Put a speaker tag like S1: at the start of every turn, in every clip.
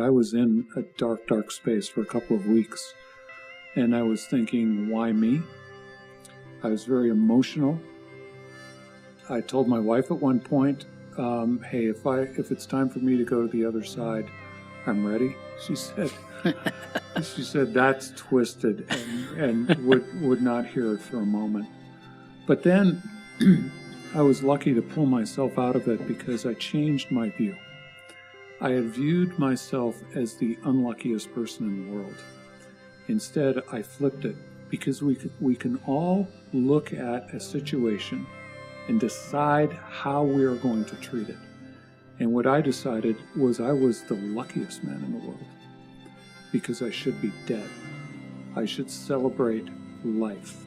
S1: I was in a dark, dark space for a couple of weeks, and I was thinking, why me? I was very emotional. I told my wife at one point, hey, if it's time for me to go to the other side, I'm ready. She said, that's twisted, and would not hear it for a moment. But then I was lucky to pull myself out of it because I changed my view. I had viewed myself as the unluckiest person in the world. Instead, I flipped it because we can all look at a situation and decide how we are going to treat it. And what I decided was I was the luckiest man in the world because I should be dead. I should celebrate life.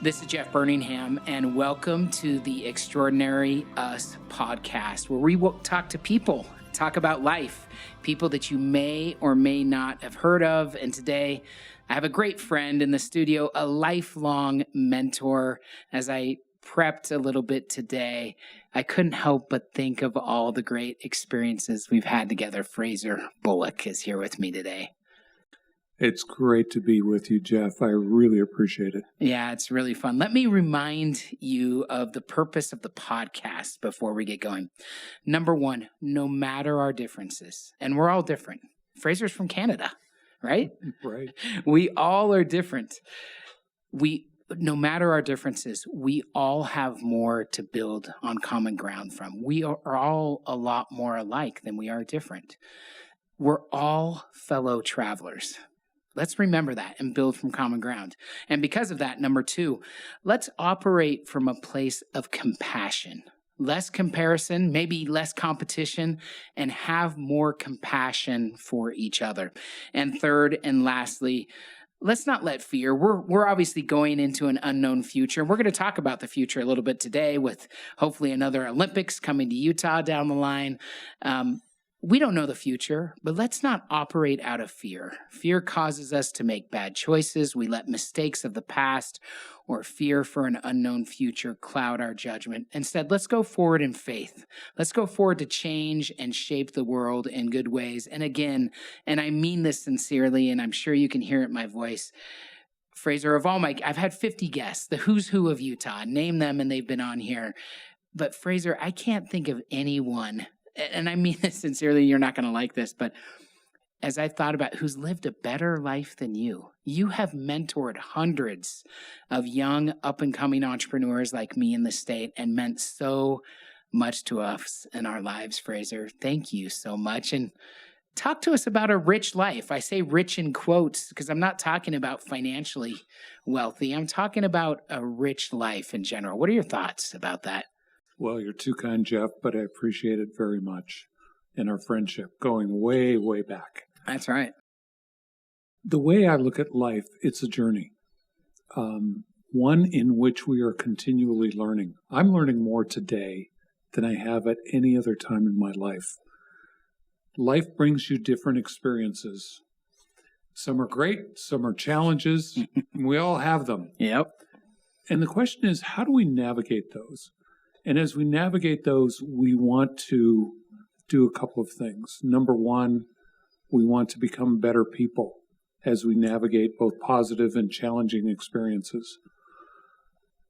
S2: This is Jeff Burningham, and welcome to the Extraordinary Us podcast, where we will talk to people, talk about life, people that you may or may not have heard of. And today, I have a great friend in the studio, a lifelong mentor. As I prepped a little bit today, I couldn't help but think of all the great experiences we've had together. Fraser Bullock is here with me today.
S1: It's great to be with you, Jeff. I really appreciate it.
S2: Yeah, it's really fun. Let me remind you of the purpose of the podcast before we get going. Number one, no matter our differences, and we're all different. Fraser's from Canada, right?
S1: Right.
S2: We all are different. No matter our differences, we all have more to build on common ground from. We are all a lot more alike than we are different. We're all fellow travelers. Let's remember that and build from common ground. And because of that, number two, let's operate from a place of compassion. Less comparison, maybe less competition, and have more compassion for each other. And third and lastly, let's not let fear. We're obviously going into an unknown future. We're going to talk about the future a little bit today with hopefully another Olympics coming to Utah down the line. We don't know the future, but let's not operate out of fear. Fear causes us to make bad choices. We let mistakes of the past or fear for an unknown future cloud our judgment. Instead, let's go forward in faith. Let's go forward to change and shape the world in good ways. And again, and I mean this sincerely, and I'm sure you can hear it in my voice, Fraser, I've had 50 guests, the who's who of Utah, name them and they've been on here. But Fraser, I can't think of anyone, and I mean this sincerely, you're not going to like this, but as I thought about who's lived a better life than you, you have mentored hundreds of young up-and-coming entrepreneurs like me in the state and meant so much to us in our lives, Fraser. Thank you so much. And talk to us about a rich life. I say rich in quotes because I'm not talking about financially wealthy. I'm talking about a rich life in general. What are your thoughts about that?
S1: Well, you're too kind, Jeff, but I appreciate it very much in our friendship going way, way back.
S2: That's right.
S1: The way I look at life, it's a journey, one in which we are continually learning. I'm learning more today than I have at any other time in my life. Life brings you different experiences. Some are great, some are challenges. We all have them.
S2: Yep.
S1: And the question is, how do we navigate those? And as we navigate those, we want to do a couple of things. Number one, we want to become better people as we navigate both positive and challenging experiences.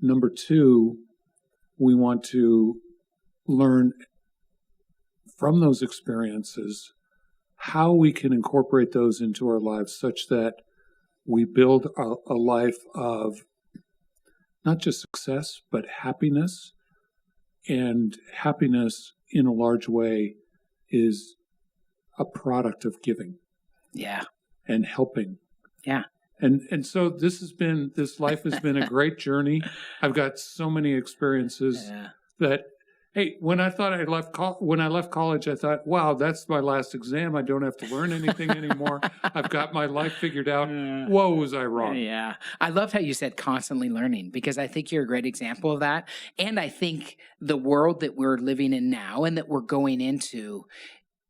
S1: Number two, we want to learn from those experiences how we can incorporate those into our lives such that we build a life of not just success, but happiness. And happiness, in a large way, is a product of giving.
S2: Yeah. And
S1: helping.
S2: Yeah.
S1: And so this life has been a great journey. I've got so many experiences that, hey, when I left college, I thought, wow, that's my last exam. I don't have to learn anything anymore. I've got my life figured out. Whoa, was I wrong?
S2: Yeah. I love how you said constantly learning, because I think you're a great example of that. And I think the world that we're living in now and that we're going into,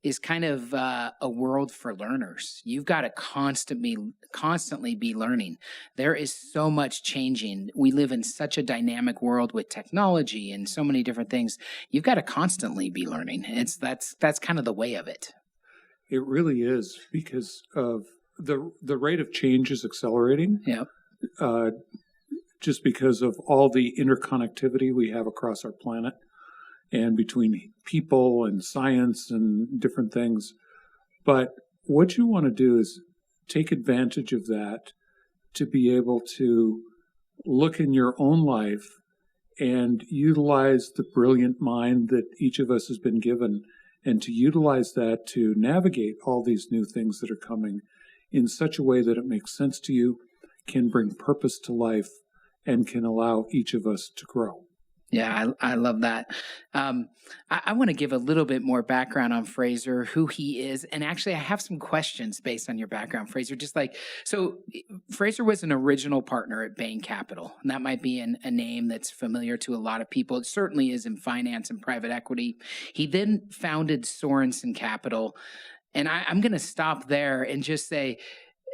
S2: is kind of a world for learners. You've got to constantly be learning. There is so much changing. We live in such a dynamic world with technology and so many different things. You've got to constantly be learning. That's kind of the way of it.
S1: It really is, because of the rate of change is accelerating.
S2: Yeah.
S1: Just because of all the interconnectivity we have across our planet, and between people and science and different things. But what you want to do is take advantage of that to be able to look in your own life and utilize the brilliant mind that each of us has been given, and to utilize that to navigate all these new things that are coming in such a way that it makes sense to you, can bring purpose to life, and can allow each of us to grow.
S2: Yeah, I love that. I want to give a little bit more background on Fraser, who he is. And actually, I have some questions based on your background, Fraser. So Fraser was an original partner at Bain Capital. And that might be a name that's familiar to a lot of people. It certainly is in finance and private equity. He then founded Sorenson Capital. And I'm going to stop there and just say,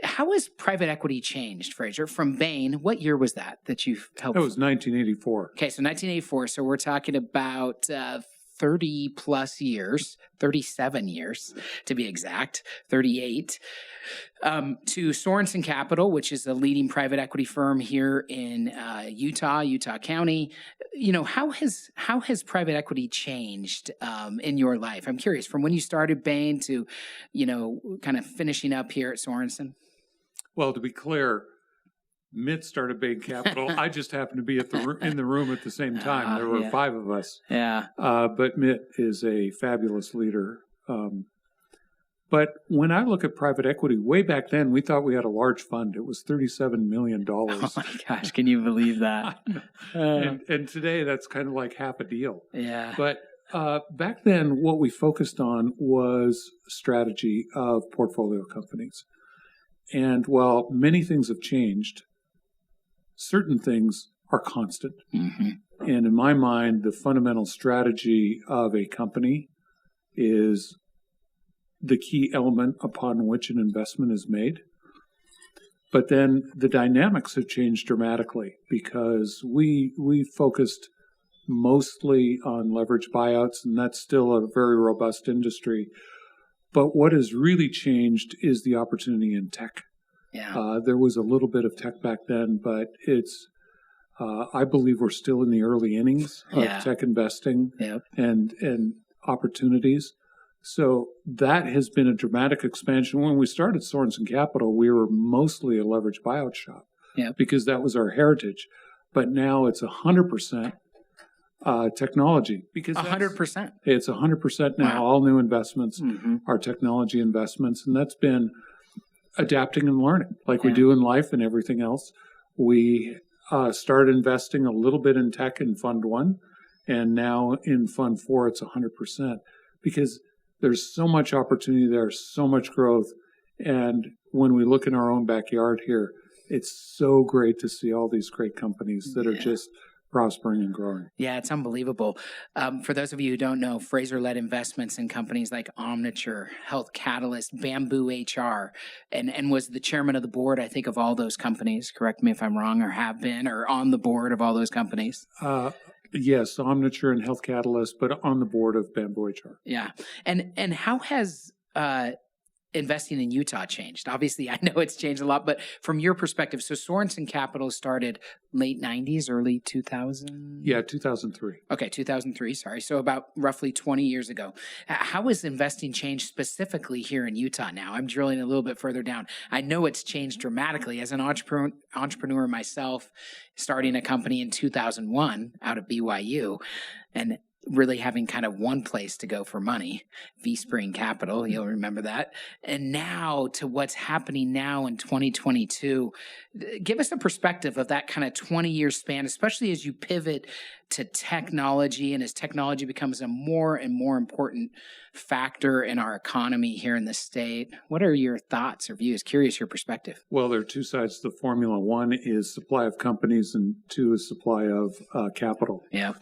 S2: how has private equity changed, Fraser? From Bain, what year was that you've helped?
S1: That was 1984.
S2: Okay, so 1984. So we're talking about 30 plus years, 37 years to be exact, 38, to Sorenson Capital, which is a leading private equity firm here in Utah County. How has private equity changed in your life? I'm curious, from when you started Bain to, kind of finishing up here at Sorenson.
S1: Well, to be clear, Mitt started Bain Capital. I just happened to be in the room at the same time. There were 5 of us.
S2: Yeah.
S1: But Mitt is a fabulous leader. But when I look at private equity, way back then, we thought we had a large fund. It was $37 million.
S2: Oh, my gosh. Can you believe that?
S1: And today, that's kind of like half a deal.
S2: Yeah.
S1: But back then, what we focused on was strategy of portfolio companies. And while many things have changed, certain things are constant.
S2: Mm-hmm.
S1: And in my mind, the fundamental strategy of a company is the key element upon which an investment is made. But then the dynamics have changed dramatically, because we focused mostly on leverage buyouts, and that's still a very robust industry. But what has really changed is the opportunity in tech.
S2: Yeah.
S1: There was a little bit of tech back then, but I believe we're still in the early innings of tech investing and opportunities. So that has been a dramatic expansion. When we started Sorenson Capital, we were mostly a leverage buyout shop because that was our heritage. But now it's 100%. Technology, because
S2: 100%.
S1: It's 100% now.
S2: Wow.
S1: All new investments
S2: Mm-hmm.
S1: are technology investments, and that's been adapting and learning, like we do in life and everything else. We started investing a little bit in tech in Fund 1, and now in Fund 4, it's 100%, because there's so much opportunity there, so much growth, and when we look in our own backyard here, it's so great to see all these great companies that are just prospering and growing.
S2: Yeah, it's unbelievable. For those of you who don't know, Fraser led investments in companies like Omniture, Health Catalyst, Bamboo HR, and was the chairman of the board, I think, of all those companies. Correct me if I'm wrong, or have been, or on the board of all those companies.
S1: Yes, Omniture and Health Catalyst, but on the board of Bamboo HR.
S2: Yeah. And how has investing in Utah changed? Obviously, I know it's changed a lot, but from your perspective, so Sorenson Capital started late 90s, early 2000?
S1: Yeah, 2003.
S2: Okay, 2003, sorry. So about roughly 20 years ago. How has investing changed specifically here in Utah now? I'm drilling a little bit further down. I know it's changed dramatically. As an entrepreneur myself, starting a company in 2001 out of BYU, and really having kind of one place to go for money, Bain Capital, you'll remember that. And now to what's happening now in 2022, give us a perspective of that kind of 20-year span, especially as you pivot to technology and as technology becomes a more and more important factor in our economy here in the state. What are your thoughts or views? Curious your perspective.
S1: Well, there are two sides to the formula. One is supply of companies, and two is supply of capital.
S2: Yeah.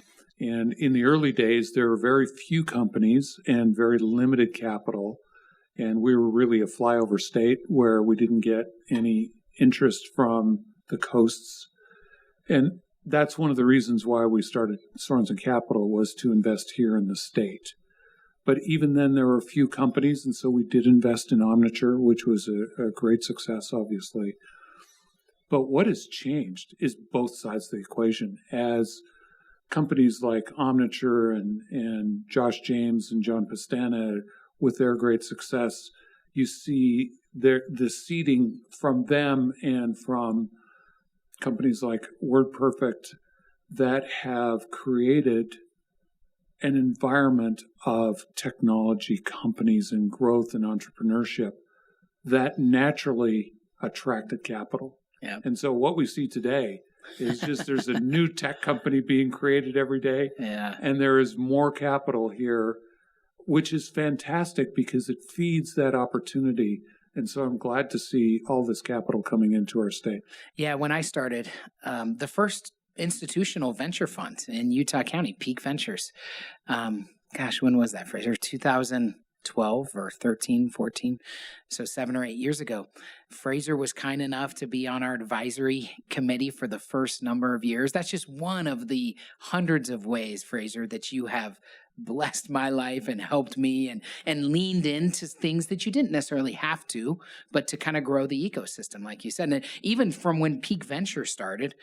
S1: And in the early days, there were very few companies and very limited capital. And we were really a flyover state where we didn't get any interest from the coasts. And that's one of the reasons why we started Sorenson Capital, was to invest here in the state. But even then, there were a few companies, and so we did invest in Omniture, which was a great success, obviously. But what has changed is both sides of the equation. As companies like Omniture and Josh James and John Pastana, with their great success, you see the seeding from them and from companies like WordPerfect that have created an environment of technology companies and growth and entrepreneurship that naturally attracted capital.
S2: Yeah.
S1: And so what we see today is just there's a new tech company being created every day.
S2: Yeah.
S1: And there is more capital here, which is fantastic because it feeds that opportunity. And so I'm glad to see all this capital coming into our state.
S2: Yeah, when I started, the first institutional venture fund in Utah County, Peak Ventures. When was that, Fraser? 2012 or 13, 14? So 7 or 8 years ago. Fraser was kind enough to be on our advisory committee for the first number of years. That's just one of the hundreds of ways, Fraser, that you have blessed my life and helped me and leaned into things that you didn't necessarily have to, but to kind of grow the ecosystem, like you said. And even from when Peak Venture started,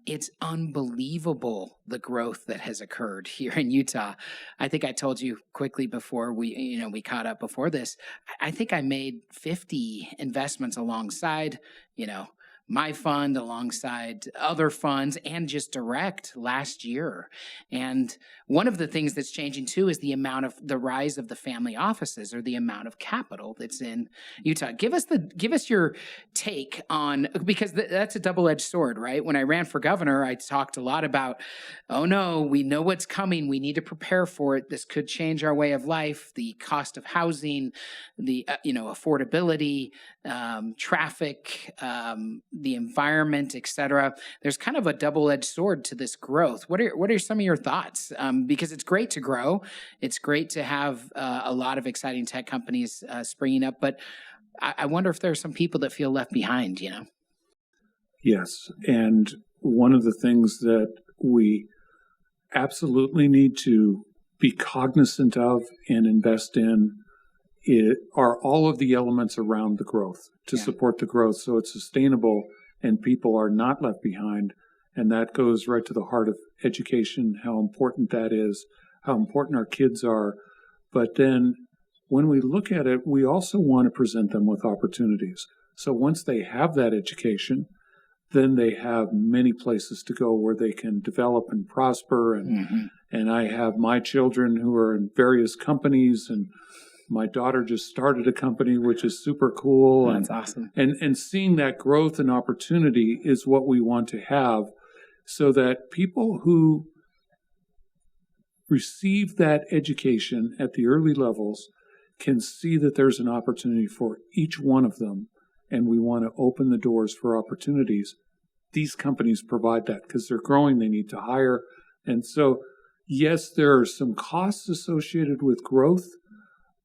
S2: it's unbelievable the growth that has occurred here in Utah. I think I told you quickly before we caught up before this, I think I made 50 investments alongside, my fund, alongside other funds, and just direct last year. And one of the things that's changing too is the rise of the family offices, or the amount of capital that's in Utah. Give us your take on, because that's a double-edged sword, right? When I ran for governor, I talked a lot about, oh no, we know what's coming. We need to prepare for it. This could change our way of life, the cost of housing, the affordability, traffic, the environment, et cetera. There's kind of a double-edged sword to this growth. What are some of your thoughts? Because it's great to grow. It's great to have a lot of exciting tech companies springing up, but I wonder if there are some people that feel left behind,
S1: Yes. And one of the things that we absolutely need to be cognizant of and invest in are all of the elements around the growth to support the growth so it's sustainable and people are not left behind. And that goes right to the heart of education, how important that is, how important our kids are. But then when we look at it, we also want to present them with opportunities. So once they have that education, then they have many places to go where they can develop and prosper. And I have my children who are in various companies, and my daughter just started a company, which is super cool.
S2: That's awesome.
S1: And seeing that growth and opportunity is what we want to have, so that people who receive that education at the early levels can see that there's an opportunity for each one of them. And we want to open the doors for opportunities. These companies provide that because they're growing, they need to hire. And so, yes, there are some costs associated with growth,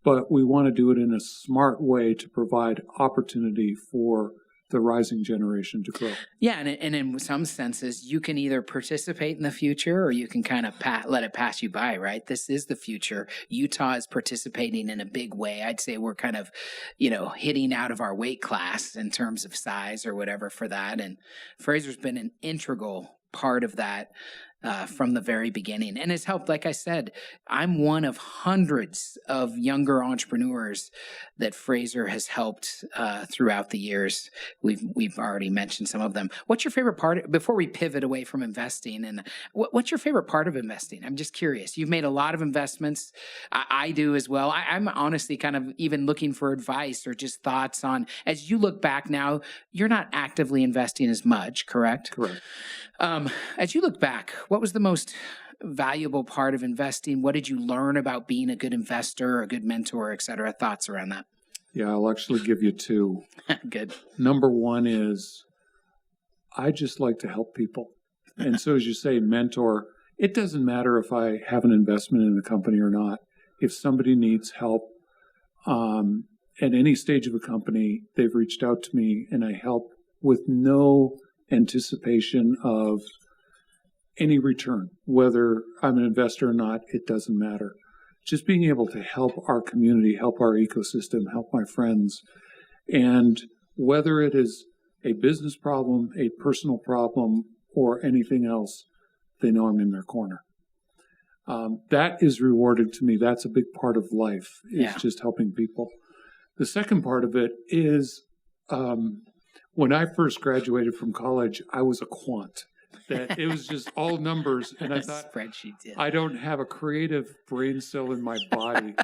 S1: but we want to do it in a smart way to provide opportunity for the rising generation to grow.
S2: Yeah, and in some senses, you can either participate in the future or you can kind of let it pass you by, right? This is the future. Utah is participating in a big way. I'd say we're kind of, hitting out of our weight class in terms of size or whatever for that. And Fraser's been an integral part of that from the very beginning. And it's helped, like I said, I'm one of hundreds of younger entrepreneurs that Fraser has helped throughout the years. We've already mentioned some of them. What's your favorite part, before we pivot away from investing, and what's your favorite part of investing? I'm just curious. You've made a lot of investments. I do as well. I'm honestly kind of even looking for advice or just thoughts on, as you look back now, you're not actively investing as much, correct?
S1: Correct.
S2: As you look back, what was the most valuable part of investing? What did you learn about being a good investor, a good mentor, et cetera? Thoughts around that?
S1: Yeah, I'll actually give you two.
S2: Good.
S1: Number one is I just like to help people. And so as you say, mentor, it doesn't matter if I have an investment in a company or not. If somebody needs help at any stage of a company, they've reached out to me and I help with no anticipation of any return. Whether I'm an investor or not, it doesn't matter. Just being able to help our community, help our ecosystem, help my friends. And whether it is a business problem, a personal problem, or anything else, they know I'm in their corner. That is rewarded to me. That's a big part of life, is just helping people. The second part of it is when I first graduated from college, I was a quant. That it was just all numbers, and I thought, I don't have a creative brain cell in my body.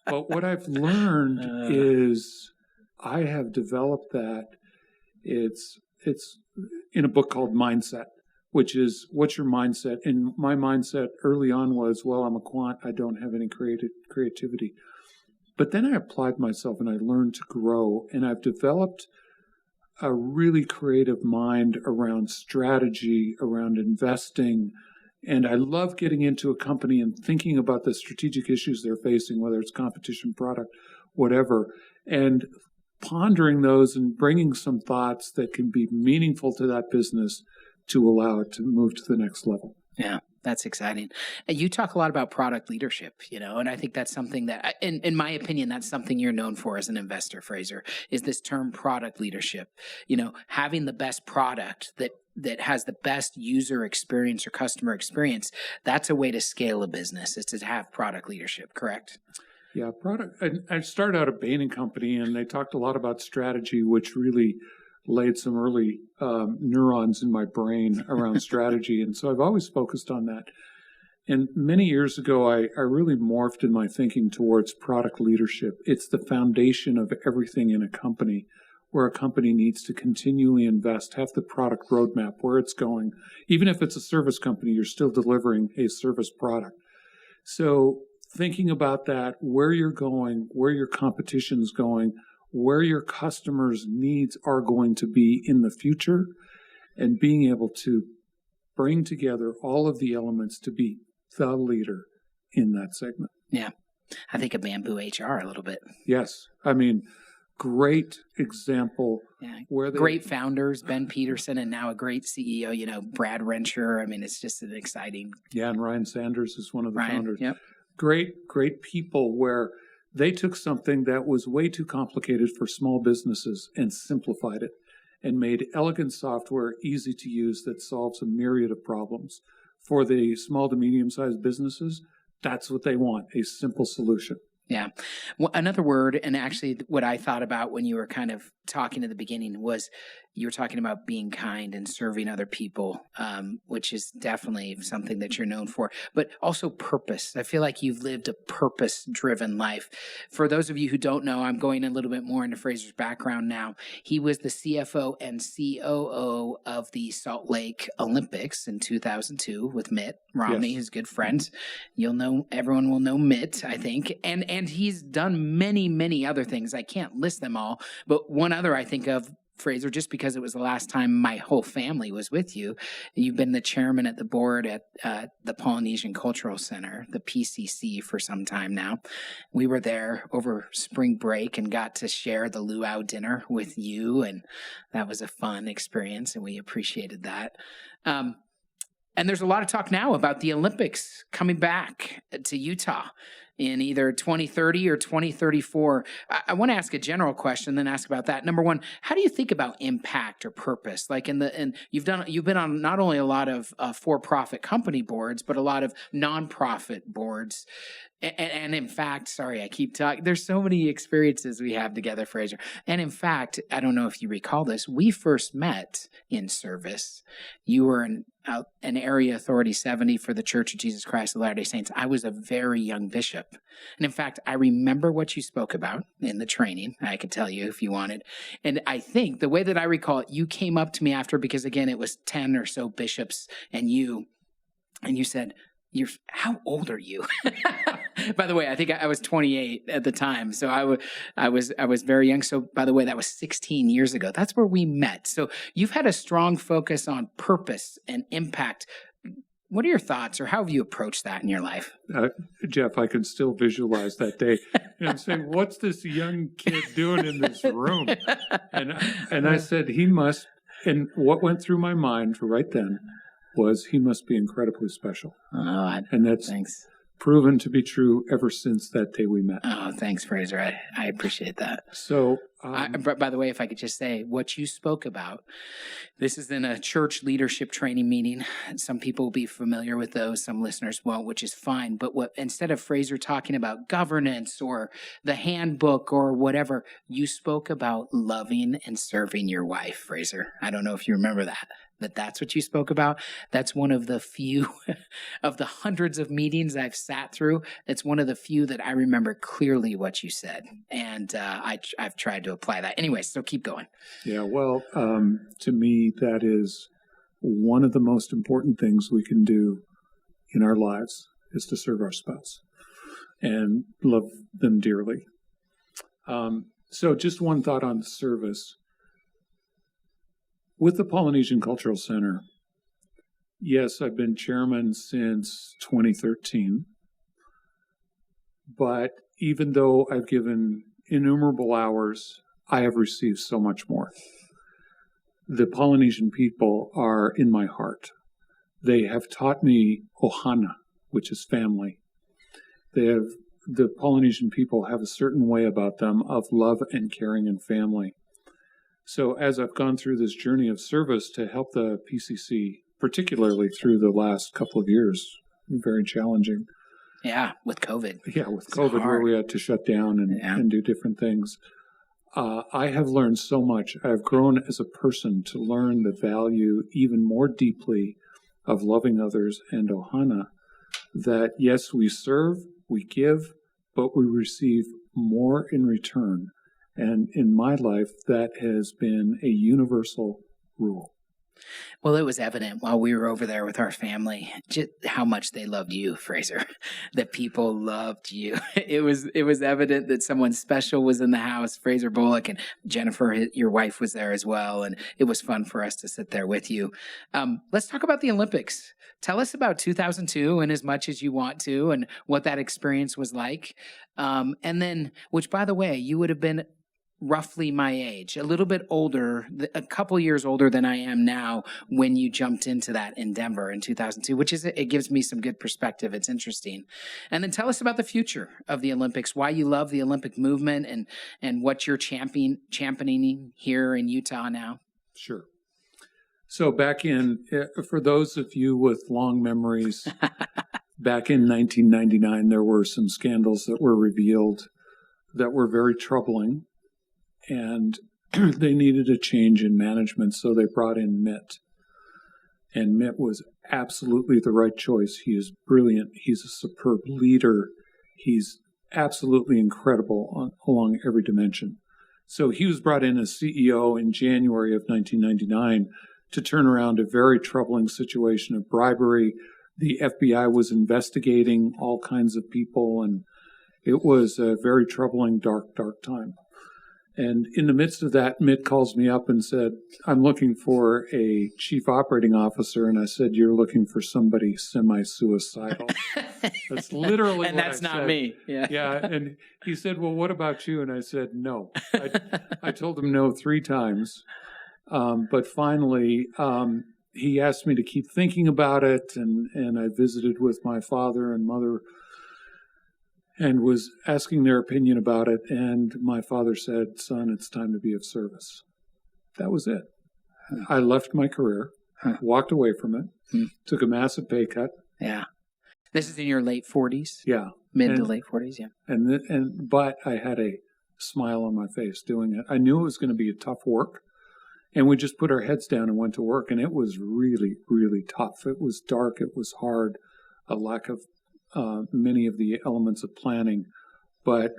S1: But what I've learned is I have developed that. It's in a book called Mindset, which is what's your mindset? And my mindset early on was, well, I'm a quant. I don't have any creativity. But then I applied myself and I learned to grow, and I've developed a really creative mind around strategy, around investing. And I love getting into a company and thinking about the strategic issues they're facing, whether it's competition, product, whatever, and pondering those and bringing some thoughts that can be meaningful to that business to allow it to move to the next level.
S2: Yeah, that's exciting. And you talk a lot about product leadership, and I think that's something that, in my opinion, that's something you're known for as an investor, Fraser, is this term product leadership. Having the best product that has the best user experience or customer experience, that's a way to scale a business, is to have product leadership, correct?
S1: Yeah, product. I started out at Bain Company, and they talked a lot about strategy, which really laid some early neurons in my brain around strategy. And so I've always focused on that. And many years ago, I really morphed in my thinking towards product leadership. It's the foundation of everything in a company, where a company needs to continually invest, have the product roadmap, where it's going. Even if it's a service company, you're still delivering a service product. So thinking about that, where you're going, where your competition's going, where your customers' needs are going to be in the future, and being able to bring together all of the elements to be the leader in that segment.
S2: Yeah. I think of Bamboo HR a little bit.
S1: Yes. I mean, great example.
S2: Yeah. Great founders, Ben Peterson, and now a great CEO, Brad Rencher. I mean, it's just an exciting.
S1: Yeah, and Ryan Sanders is one of the founders.
S2: Yep.
S1: Great people where they took something that was way too complicated for small businesses and simplified it and made elegant software easy to use that solves a myriad of problems. For the small to medium-sized businesses, that's what they want, a simple solution.
S2: Yeah. Well, another word, and actually what I thought about when you were kind of talking at the beginning, was you were talking about being kind and serving other people, which is definitely something that you're known for, but also purpose. I feel like you've lived a purpose-driven life. For those of you who don't know, I'm going a little bit more into Fraser's background now. He was the CFO and COO of the Salt Lake Olympics in 2002 with Mitt Romney, his good friend. Everyone will know Mitt, I think. And he's done many, many other things. I can't list them all, but one other I think of, Fraser, just because it was the last time my whole family was with you. You've been the chairman at the board at the Polynesian Cultural Center, the PCC, for some time now. We were there over spring break and got to share the luau dinner with you, and that was a fun experience, and we appreciated that. And there's a lot of talk now about the Olympics coming back to Utah in either 2030 or 2034. I want to ask a general question, then ask about that. Number one, how do you think about impact or purpose? Like you've been on not only a lot of for-profit company boards, but a lot of nonprofit boards. And in fact, sorry, I keep talking. There's so many experiences we have together, Fraser. And in fact, I don't know if you recall this, we first met in service. You were an area authority 70 for the Church of Jesus Christ of Latter-day Saints. I was a very young bishop. And in fact, I remember what you spoke about in the training. I could tell you if you wanted. And I think the way that I recall it, you came up to me after, because again, it was 10 or so bishops and you said, how old are you? By the way, I think I was 28 at the time. So I was very young. So by the way, that was 16 years ago. That's where we met. So you've had a strong focus on purpose and impact. What are your thoughts, or how have you approached that in your life?
S1: Jeff, I can still visualize that day. And I'm saying, what's this young kid doing in this room? And I said, he must, and what went through my mind right then was he must be incredibly special. And that's
S2: thanks.
S1: Proven to be true ever since that day we met.
S2: Oh, thanks, Fraser. I appreciate that.
S1: So,
S2: by the way, if I could just say what you spoke about, this is in a church leadership training meeting. Some people will be familiar with those, some listeners won't, which is fine. But instead of Fraser talking about governance or the handbook or whatever, you spoke about loving and serving your wife, Fraser. I don't know if you remember that. But that's what you spoke about. That's one of the few of the hundreds of meetings I've sat through. It's one of the few that I remember clearly what you said. And I've tried to apply that. Anyway, so keep going.
S1: Yeah, well, to me, that is one of the most important things we can do in our lives is to serve our spouse and love them dearly. So just one thought on service. With the Polynesian Cultural Center, yes, I've been chairman since 2013. But even though I've given innumerable hours, I have received so much more. The Polynesian people are in my heart. They have taught me ohana, which is family. The Polynesian people have a certain way about them of love and caring and family. So as I've gone through this journey of service to help the PCC, particularly through the last couple of years, very challenging.
S2: Yeah, with COVID.
S1: Yeah, with COVID, where we had to shut down and do different things. I have learned so much. I've grown as a person to learn the value even more deeply of loving others and ohana, that yes, we serve, we give, but we receive more in return. And in my life, that has been a universal rule.
S2: Well, it was evident while we were over there with our family just how much they loved you, Fraser, that people loved you. It was evident that someone special was in the house. Fraser Bullock and Jennifer, your wife, was there as well. And it was fun for us to sit there with you. Let's talk about the Olympics. Tell us about 2002 and as much as you want to and what that experience was like. And then, which, by the way, you would have been roughly my age, a little bit older, a couple years older than I am now when you jumped into that in Denver in 2002, which is, it gives me some good perspective. It's interesting. And then tell us about the future of the Olympics, why you love the Olympic movement and what you're championing here in Utah now.
S1: Sure. So back in, for those of you with long memories, back in 1999, there were some scandals that were revealed that were very troubling. And they needed a change in management, so they brought in Mitt. And Mitt was absolutely the right choice. He is brilliant. He's a superb leader. He's absolutely incredible along every dimension. So he was brought in as CEO in January of 1999 to turn around a very troubling situation of bribery. The FBI was investigating all kinds of people, and it was a very troubling, dark, dark time. And in the midst of that, Mitt calls me up and said, I'm looking for a chief operating officer. And I said, you're looking for somebody semi-suicidal. That's literally
S2: and
S1: what
S2: that's
S1: I
S2: not
S1: said.
S2: Me. Yeah.
S1: Yeah. And he said, well, what about you? And I said, no. I told him no 3 times. But finally, he asked me to keep thinking about it. And I visited with my father and mother and was asking their opinion about it. And my father said, son, it's time to be of service. That was it. I left my career, walked away from it, took a massive pay cut.
S2: Yeah. This is in your late 40s?
S1: Yeah.
S2: Mid to late 40s, yeah.
S1: But I had a smile on my face doing it. I knew it was going to be a tough work. And we just put our heads down and went to work. And it was really, really tough. It was dark. It was hard. A lack of many of the elements of planning. But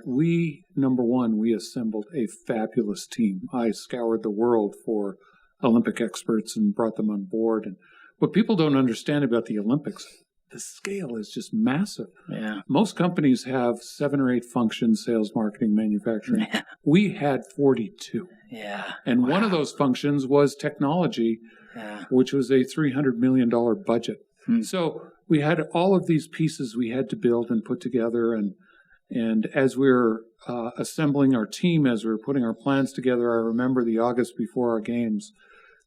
S1: number one, we assembled a fabulous team. I scoured the world for Olympic experts and brought them on board. And what people don't understand about the Olympics, the scale is just massive.
S2: Yeah.
S1: Most companies have 7 or 8 functions, sales, marketing, manufacturing.
S2: Yeah.
S1: We had 42.
S2: Yeah.
S1: And one of those functions was technology, which was a $300 million budget. So we had all of these pieces we had to build and put together. And as we were assembling our team, as we were putting our plans together, I remember the August before our games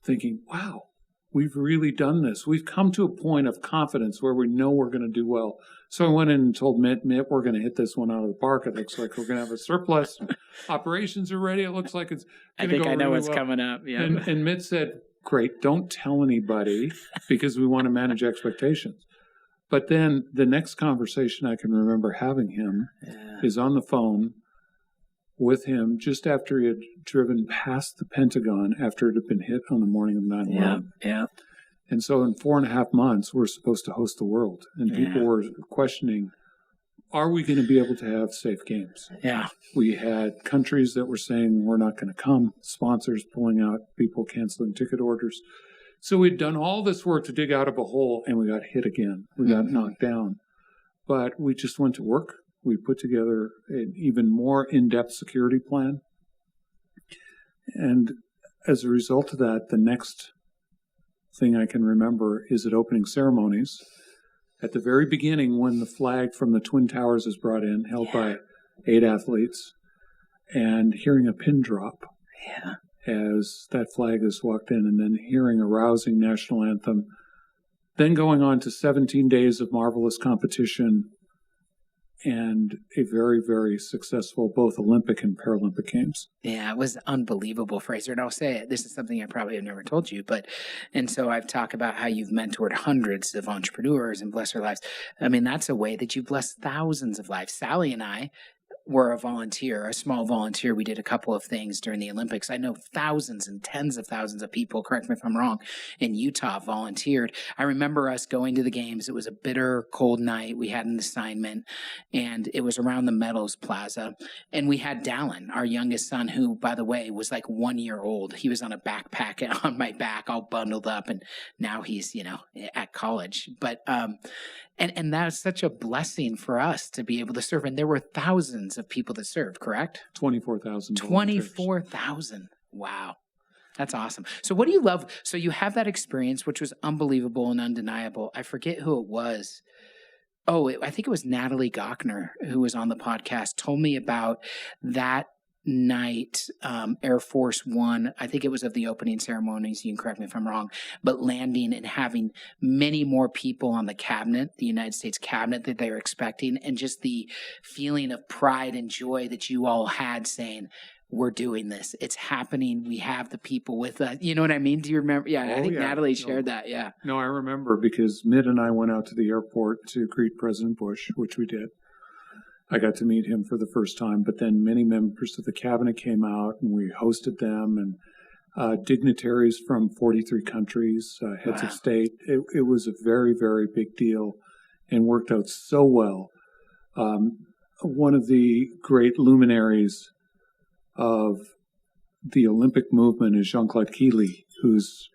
S1: thinking, wow, we've really done this. We've come to a point of confidence where we know we're going to do well. So I went in and told Mitt, we're going to hit this one out of the park. It looks like we're going to have a surplus. Operations are ready. It looks like it's going to go really well.
S2: I think I know what's coming up. Yeah.
S1: And Mitt said, great, don't tell anybody because we want to manage expectations. But then the next conversation I can remember having him is on the phone with him just after he had driven past the Pentagon after it had been hit on the morning of 9/11.
S2: Yeah.
S1: And so in 4.5 months, we're supposed to host the world. And people were questioning, are we going to be able to have safe games?
S2: Yeah.
S1: We had countries that were saying we're not going to come, sponsors pulling out, people canceling ticket orders. So we'd done all this work to dig out of a hole, and we got hit again. We got knocked down. But we just went to work. We put together an even more in-depth security plan. And as a result of that, the next thing I can remember is at opening ceremonies. At the very beginning, when the flag from the Twin Towers is brought in, held by 8 athletes, and hearing a pin drop as that flag is walked in, and then hearing a rousing national anthem, then going on to 17 days of marvelous competition and a very, very successful both Olympic and Paralympic Games.
S2: Yeah, it was unbelievable, Fraser. And I'll say it, this is something I probably have never told you, and so I've talked about how you've mentored hundreds of entrepreneurs and blessed their lives. I mean, that's a way that you've blessed thousands of lives. Sally and I were a small volunteer. We did a couple of things during the Olympics. I know thousands and tens of thousands of people, correct me if I'm wrong, in Utah volunteered. I remember us going to the games. It was a bitter, cold night. We had an assignment, and it was around the Meadows Plaza. And we had Dallin, our youngest son, who, by the way, was like 1 year old. He was on a backpack on my back, all bundled up, and now he's, at college. But and that was such a blessing for us to be able to serve. And there were thousands of people that served, correct?
S1: 24,000.
S2: 24,000. Wow. That's awesome. So what do you love? So you have that experience, which was unbelievable and undeniable. I forget who it was. I think it was Natalie Gochner, who was on the podcast, told me about that night, Air Force One, I think it was of the opening ceremonies, you can correct me if I'm wrong, but landing and having many more people on the cabinet, the United States cabinet, that they were expecting, and just the feeling of pride and joy that you all had saying, we're doing this. It's happening. We have the people with us. You know what I mean? Do you remember? Yeah, I think Natalie shared that. Yeah.
S1: No, I remember because Mitt and I went out to the airport to greet President Bush, which we did. I got to meet him for the first time, but then many members of the cabinet came out and we hosted them, and dignitaries from 43 countries, heads of state. It was a very, very big deal and worked out so well. One of the great luminaries of the Olympic movement is Jean-Claude Keely, who's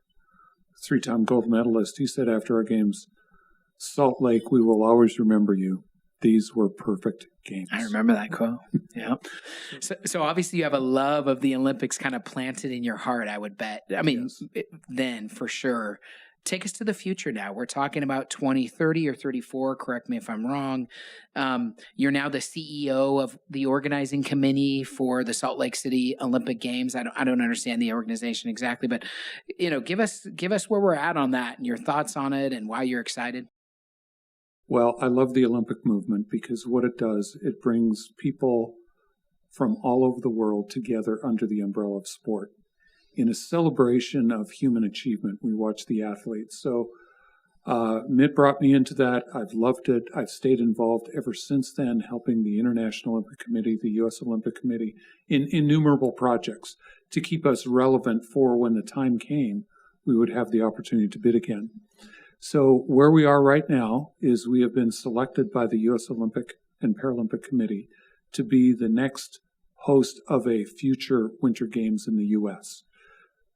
S1: a 3-time gold medalist. He said after our games, Salt Lake, we will always remember you. These were perfect games.
S2: I remember that quote. Yeah. So obviously you have a love of the Olympics kind of planted in your heart, I would bet. I mean, then for sure. Take us to the future now. We're talking about 2030 or 34. Correct me if I'm wrong. You're now the CEO of the organizing committee for the Salt Lake City Olympic Games. I don't understand the organization exactly, but give us where we're at on that and your thoughts on it and why you're excited.
S1: Well, I love the Olympic movement because what it does, it brings people from all over the world together under the umbrella of sport. In a celebration of human achievement, we watch the athletes. So Mitt brought me into that. I've loved it. I've stayed involved ever since then, helping the International Olympic Committee, the U.S. Olympic Committee, in innumerable projects to keep us relevant for when the time came, we would have the opportunity to bid again. So where we are right now is we have been selected by the U.S. Olympic and Paralympic Committee to be the next host of a future Winter Games in the U.S.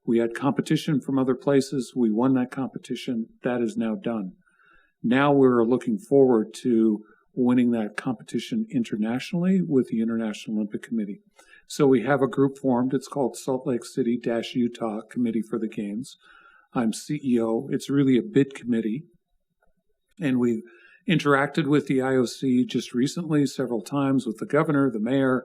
S1: We had competition from other places. We won that competition. That is now done. Now we're looking forward to winning that competition internationally with the International Olympic Committee. So we have a group formed. It's called Salt Lake City-Utah Committee for the Games. I'm CEO. It's really a bid committee. And we've interacted with the IOC just recently several times with the governor, the mayor.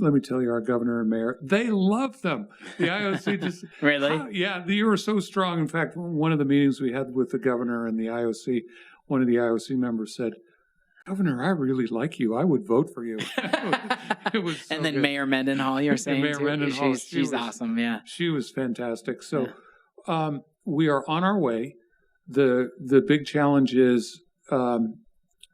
S1: Let me tell you, our governor and mayor, they love them. The IOC just...
S2: Really?
S1: Yeah, you were so strong. In fact, one of the meetings we had with the governor and the IOC, one of the IOC members said, "Governor, I really like you. I would vote for you." It was so
S2: and then
S1: good.
S2: Mayor Mendenhall, you're saying,
S1: Mayor
S2: too?
S1: Mendenhall,
S2: She's awesome, yeah.
S1: She was fantastic. So we are on our way. The big challenge is, and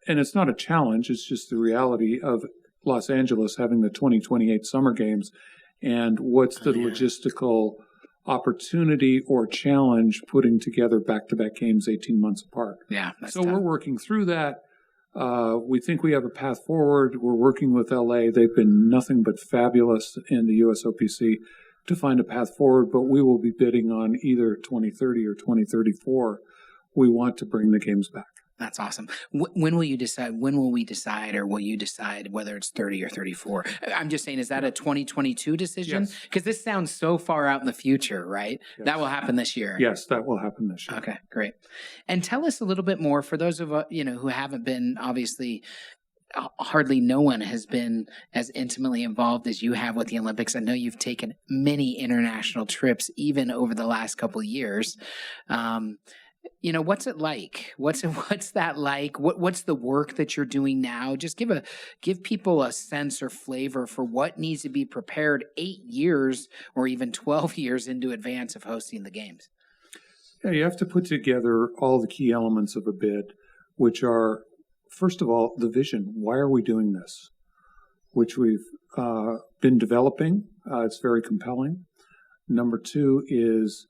S1: it's not a challenge, it's just the reality of Los Angeles having the 2028 Summer Games, and what's the logistical opportunity or challenge putting together back-to-back games 18 months apart.
S2: Yeah,
S1: so tough. We're working through that. We think we have a path forward. We're working with LA. They've been nothing but fabulous in the USOPC to find a path forward, but we will be bidding on either 2030 or 2034. We want to bring the games back.
S2: That's awesome. When will you decide? When will we decide, or will you decide whether it's 30 or 34? I'm just saying, is that a 2022 decision? Because this sounds so far out in the future, right?
S1: Yes.
S2: That will happen this year.
S1: Yes, that will happen this year.
S2: Okay, great. And tell us a little bit more for those of who haven't been, obviously. Hardly no one has been as intimately involved as you have with the Olympics. I know you've taken many international trips, even over the last couple of years. What's it like? What's that like? What's the work that you're doing now? Just give people a sense or flavor for what needs to be prepared 8 years or even 12 years into advance of hosting the games.
S1: Yeah, you have to put together all the key elements of a bid, which are, first of all, the vision. Why are we doing this? Which we've been developing. It's very compelling. Number two is,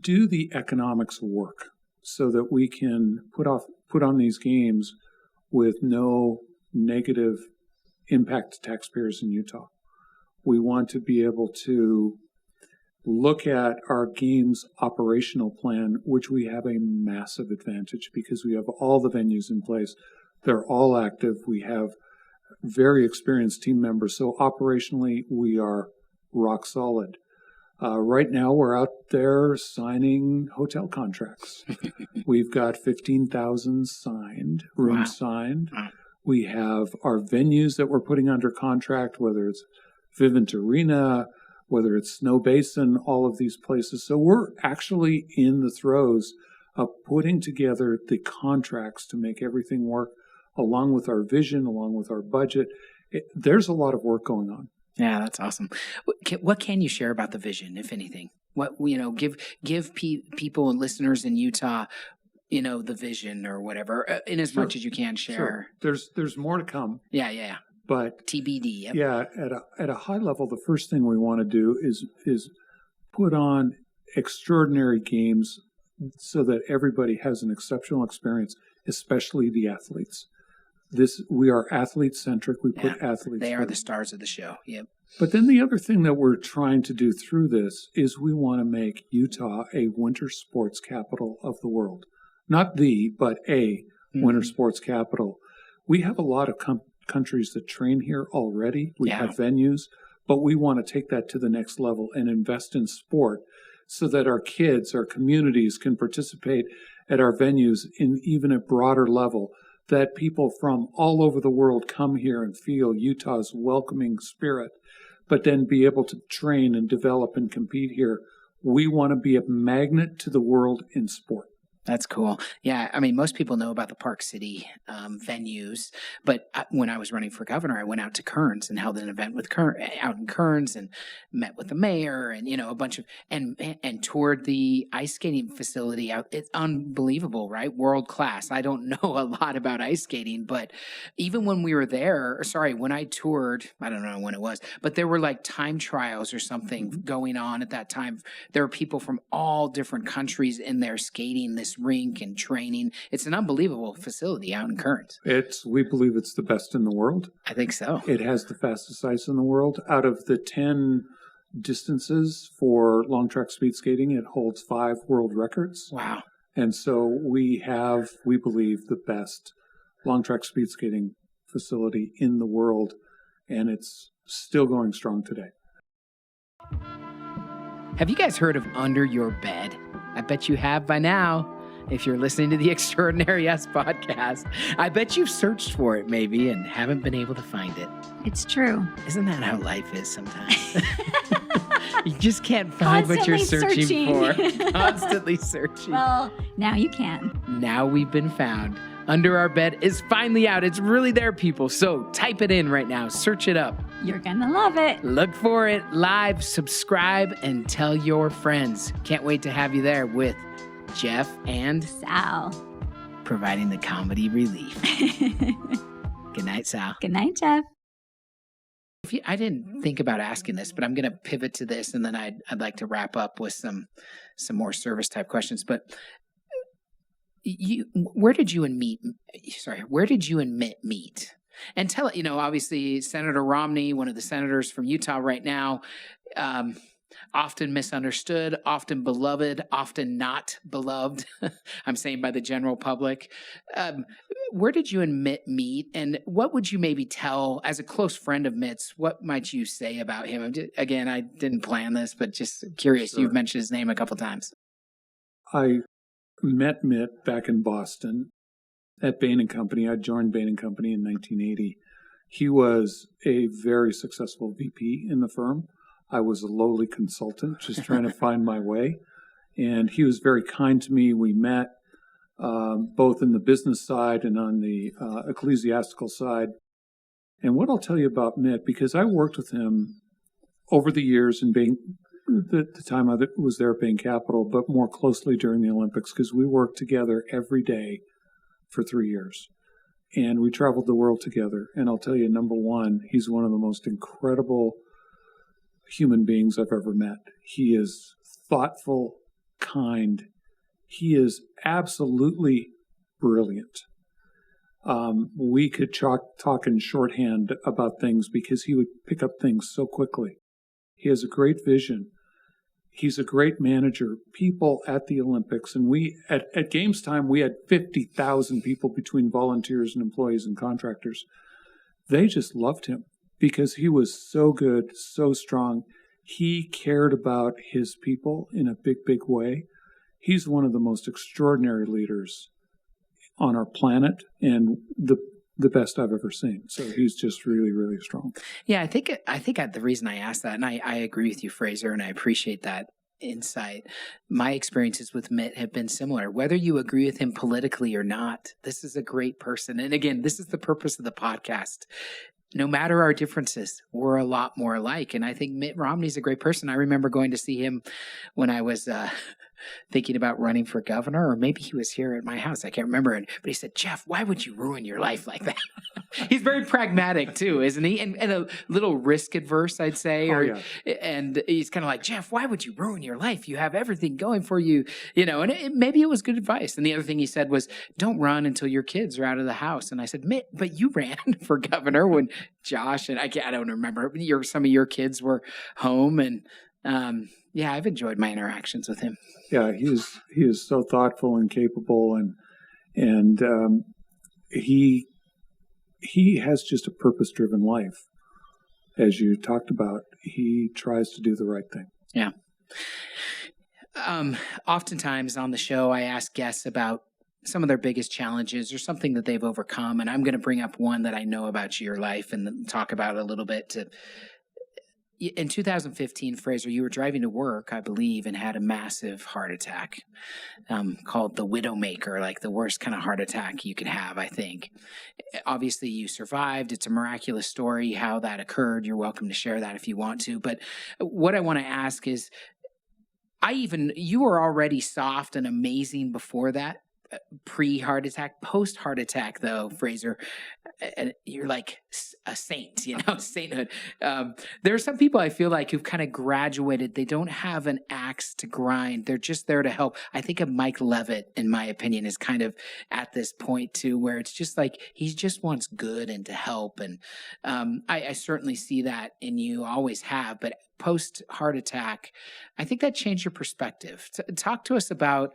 S1: do the economics work so that we can put on these games with no negative impact to taxpayers in Utah. We want to be able to look at our games operational plan, which we have a massive advantage because we have all the venues in place. They're all active. We have very experienced team members. So operationally, we are rock solid. Right now, we're out there signing hotel contracts. We've got 15,000 rooms signed.
S2: Wow.
S1: We have our venues that we're putting under contract, whether it's Vivint Arena, whether it's Snow Basin, all of these places. So we're actually in the throes of putting together the contracts to make everything work, along with our vision, along with our budget. There's a lot of work going on.
S2: Yeah, that's awesome. What can you share about the vision, if anything? What give people and listeners in Utah, the vision or whatever, in as much as you can share.
S1: Sure. There's more to come.
S2: Yeah.
S1: But
S2: TBD. Yep.
S1: Yeah, at a high level, the first thing we want to do is put on extraordinary games so that everybody has an exceptional experience, especially the athletes. We are athlete-centric. We put athletes.
S2: They are the stars of the show. Yep.
S1: But then the other thing that we're trying to do through this is we want to make Utah a winter sports capital of the world. Not but a winter sports capital. We have a lot of countries that train here already. We have venues, but we want to take that to the next level and invest in sport so that our kids, our communities can participate at our venues in even a broader level, that people from all over the world come here and feel Utah's welcoming spirit, but then be able to train and develop and compete here. We want to be a magnet to the world in sport.
S2: That's cool. Yeah, I mean, most people know about the Park City venues, but when I was running for governor, I went out to Kearns and held an event with out in Kearns and met with the mayor and a bunch of and toured the ice skating facility out. It's unbelievable, right? World class. I don't know a lot about ice skating, but even when we were there, when I toured, I don't know when it was, but there were like time trials or something going on at that time. There were people from all different countries in there skating this rink and training. It's an unbelievable facility out in Kearns.
S1: We believe it's the best in the world.
S2: I think so.
S1: It has the fastest ice in the world. Out of the 10 distances for long track speed skating, it holds 5 world records.
S2: Wow.
S1: And so we believe, the best long track speed skating facility in the world, and it's still going strong today.
S2: Have you guys heard of Under Your Bed? I bet you have by now. if you're listening to the Extraordinary Us podcast. I bet you've searched for it maybe and haven't been able to find it.
S3: It's true.
S2: Isn't that how life is sometimes? You just can't find what you're searching for. Constantly searching.
S3: Well, now you can.
S2: Now we've been found. Under Our Bed is finally out. It's really there, people. So type it in right now. Search it up.
S3: You're going to love it.
S2: Look for it live, subscribe, and tell your friends. Can't wait to have you there with Jeff and
S3: Sal,
S2: providing the comedy relief. Good night, Sal.
S3: Good night, Jeff.
S2: I didn't think about asking this, but I'm going to pivot to this, and then I'd like to wrap up with some more service type questions. But where did you and Mitt meet? And tell it, obviously Senator Romney, one of the senators from Utah right now, often misunderstood, often beloved, often not beloved, I'm saying by the general public. Where did you and Mitt meet? And what would you maybe tell, as a close friend of Mitt's, what might you say about him? Again, I didn't plan this, but just curious. Sure. You've mentioned his name a couple times.
S1: I met Mitt back in Boston at Bain Company. I joined Bain Company in 1980. He was a very successful VP in the firm. I was a lowly consultant, just trying to find my way. And he was very kind to me. We met both in the business side and on the ecclesiastical side. And what I'll tell you about Mitt, because I worked with him over the years in the time I was there at Bain Capital, but more closely during the Olympics, because we worked together every day for 3 years. And we traveled the world together. And I'll tell you, number one, he's one of the most incredible human beings I've ever met. He is thoughtful, kind. He is absolutely brilliant. We could talk in shorthand about things because he would pick up things so quickly. He has a great vision. He's a great manager. People at the Olympics, and at Games time, we had 50,000 people between volunteers and employees and contractors. They just loved him because he was so good, so strong. He cared about his people in a big, big way. He's one of the most extraordinary leaders on our planet and the best I've ever seen. So he's just really, really strong.
S2: Yeah, I think the reason I asked that, and I agree with you, Fraser, and I appreciate that insight. My experiences with Mitt have been similar. Whether you agree with him politically or not, this is a great person. And again, this is the purpose of the podcast. No matter our differences, we're a lot more alike. And I think Mitt Romney's a great person. I remember going to see him when I was thinking about running for governor, or maybe he was here at my house. I can't remember. But he said, Jeff, why would you ruin your life like that? He's very pragmatic too, isn't he? And a little risk adverse, I'd say.
S1: Yeah.
S2: And he's kind of like, Jeff, why would you ruin your life? You have everything going for you, and maybe it was good advice. And the other thing he said was, don't run until your kids are out of the house. And I said, Mitt, but you ran for governor when Josh and I don't remember, some of your kids were home. And yeah, I've enjoyed my interactions with him.
S1: Yeah, he is so thoughtful and capable, and he has just a purpose-driven life. As you talked about, he tries to do the right thing.
S2: Yeah. Oftentimes on the show, I ask guests about some of their biggest challenges or something that they've overcome, and I'm going to bring up one that I know about your life and then talk about it a little bit. In 2015, Fraser, you were driving to work, I believe, and had a massive heart attack called the Widowmaker, like the worst kind of heart attack you could have, I think. Obviously, you survived. It's a miraculous story how that occurred. You're welcome to share that if you want to. But what I want to ask is, you were already soft and amazing before that. Pre-heart attack, post-heart attack, though, Fraser, you're like a saint, sainthood. There are some people I feel like who've kind of graduated. They don't have an axe to grind. They're just there to help. I think of Mike Levitt, in my opinion, is kind of at this point, too, where it's just like he just wants good and to help. And I certainly see that in you, always have. But post heart attack, I think that changed your perspective. Talk to us about,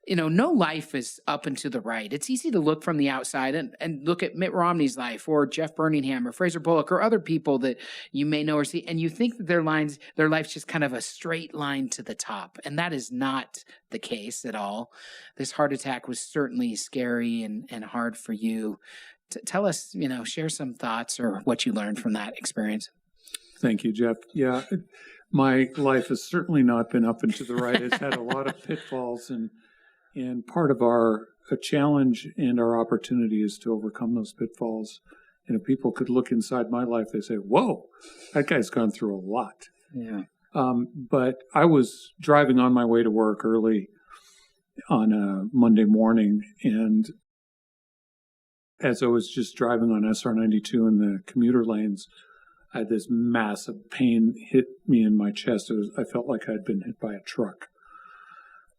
S2: no life is up and to the right. It's easy to look from the outside and look at Mitt Romney's life or Jeff Burningham or Fraser Bullock or other people that you may know or see, and you think that their life's just kind of a straight line to the top. And that is not the case at all. This heart attack was certainly scary and hard for you. Tell us, share some thoughts or what you learned from that experience.
S1: Thank you, Jeff. Yeah, my life has certainly not been up and to the right. It's had a lot of pitfalls, and part of our challenge and our opportunity is to overcome those pitfalls. And if people could look inside my life, they say, whoa, that guy's gone through a lot.
S2: Yeah.
S1: But I was driving on my way to work early on a Monday morning, and as I was just driving on SR 92 in the commuter lanes, I had this massive pain hit me in my chest. I felt like I'd been hit by a truck.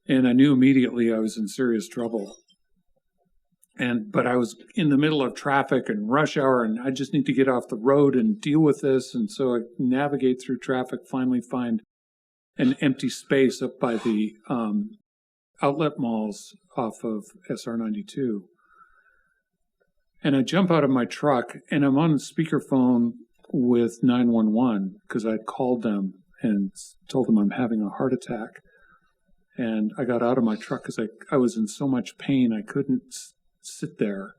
S1: And I knew immediately I was in serious trouble. But I was in the middle of traffic and rush hour, and I just need to get off the road and deal with this. And so I navigate through traffic, finally find an empty space up by the outlet malls off of SR 92. And I jump out of my truck, and I'm on speakerphone with 911 because I'd called them and told them I'm having a heart attack. And I got out of my truck because I was in so much pain I couldn't sit there.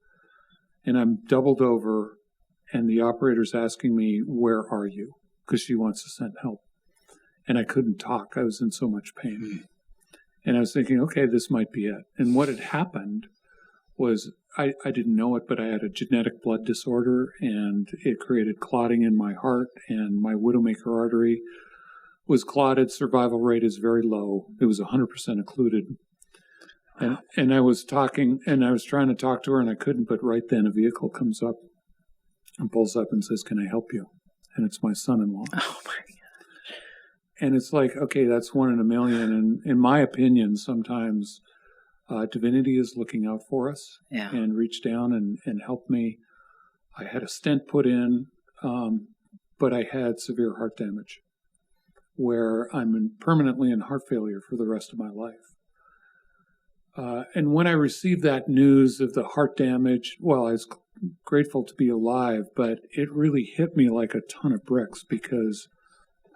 S1: And I'm doubled over, and the operator's asking me, where are you? Because she wants to send help. And I couldn't talk. I was in so much pain. And I was thinking, okay, this might be it. And what had happened was I didn't know it, but I had a genetic blood disorder, and it created clotting in my heart, and my widowmaker artery was clotted. Survival rate is very low. It was 100% occluded. And I was talking, and I was trying to talk to her, and I couldn't, but right then a vehicle comes up and pulls up and says, can I help you? And it's my son-in-law.
S2: Oh, my God.
S1: And it's like, okay, that's one in a million. And in my opinion, sometimes divinity is looking out for us and reached down and helped me. I had a stent put in, but I had severe heart damage where I'm permanently in heart failure for the rest of my life. And when I received that news of the heart damage, well, I was grateful to be alive, but it really hit me like a ton of bricks because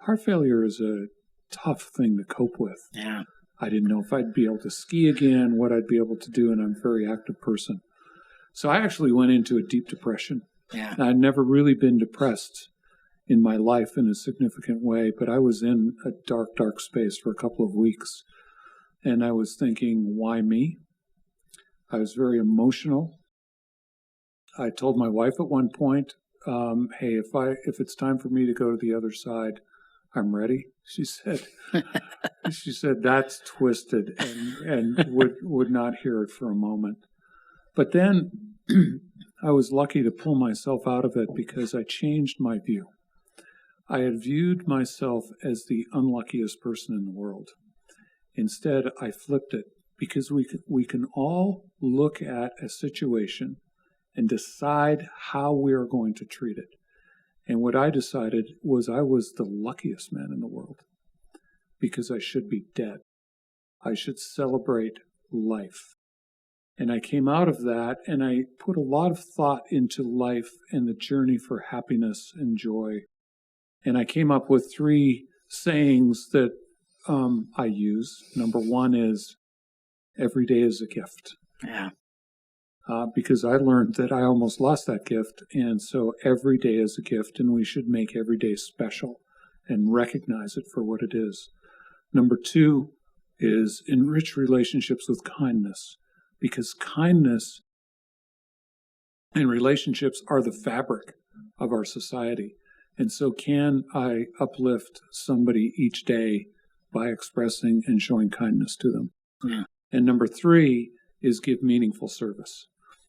S1: heart failure is a tough thing to cope with.
S2: Yeah.
S1: I didn't know if I'd be able to ski again, what I'd be able to do, and I'm a very active person. So I actually went into a deep depression.
S2: Yeah.
S1: I'd never really been depressed in my life in a significant way, but I was in a dark, dark space for a couple of weeks. And I was thinking, why me? I was very emotional. I told my wife at one point, hey, if it's time for me to go to the other side, I'm ready. She said, that's twisted, and would not hear it for a moment. But then I was lucky to pull myself out of it because I changed my view. I had viewed myself as the unluckiest person in the world. Instead, I flipped it because we can all look at a situation and decide how we are going to treat it. And what I decided was I was the luckiest man in the world because I should be dead. I should celebrate life. And I came out of that and I put a lot of thought into life and the journey for happiness and joy. And I came up with 3 sayings that I use. Number 1 is, every day is a gift.
S2: Yeah.
S1: Because I learned that I almost lost that gift. And so every day is a gift, and we should make every day special and recognize it for what it is. Number 2 is enrich relationships with kindness, because kindness and relationships are the fabric of our society. And so can I uplift somebody each day by expressing and showing kindness to them?
S2: Yeah.
S1: And number 3 is give meaningful service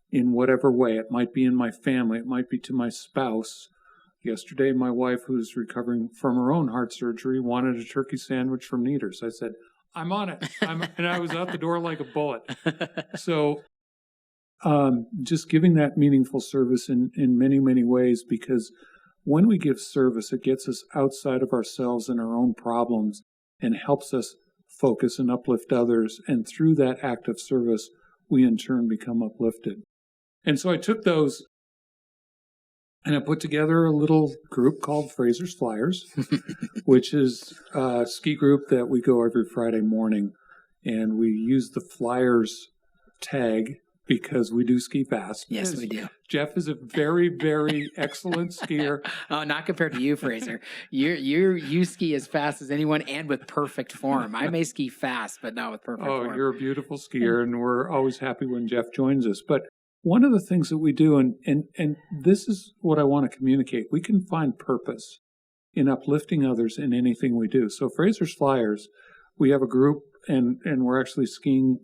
S1: in whatever way. It might be in my family. It might be to my spouse. Yesterday, my wife, who's recovering from her own heart surgery, wanted a turkey sandwich from Neaters. I said, I'm on it. And I was out the door like a bullet. So just giving that meaningful service in many, many ways, because when we give service, it gets us outside of ourselves and our own problems and helps us focus and uplift others. And through that act of service, we in turn become uplifted. And so I took those and I put together a little group called Fraser's Flyers, which is a ski group that we go every Friday morning. And we use the Flyers tag because we do ski fast.
S2: Yes, we do.
S1: Jeff is a very, very excellent skier.
S2: Oh, not compared to you, Fraser. You ski as fast as anyone and with perfect form. I may ski fast, but not with perfect form.
S1: Oh, you're a beautiful skier, and we're always happy when Jeff joins us. But one of the things that we do, and this is what I want to communicate, we can find purpose in uplifting others in anything we do. So Fraser's Flyers, we have a group, and we're actually skiing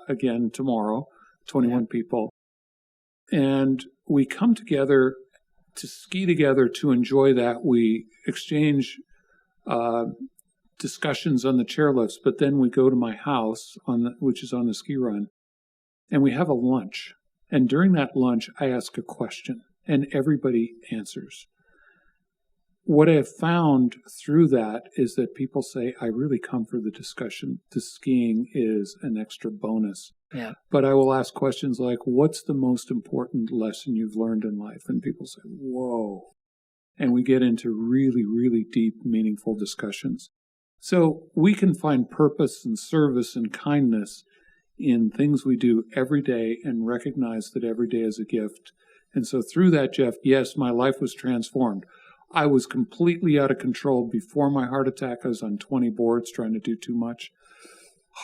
S1: again tomorrow, 21 people. And we come together to ski together to enjoy that. We exchange discussions on the chairlifts, but then we go to my house, which is on the ski run, and we have a lunch. And during that lunch, I ask a question, and everybody answers. What I have found through that is that people say, I really come for the discussion. The skiing is an extra bonus.
S2: Yeah.
S1: But I will ask questions like, what's the most important lesson you've learned in life? And people say, whoa. And we get into really, really deep, meaningful discussions. So we can find purpose and service and kindness in things we do every day and recognize that every day is a gift. And so through that, Jeff, yes, my life was transformed. I was completely out of control before my heart attack. I was on 20 boards trying to do too much.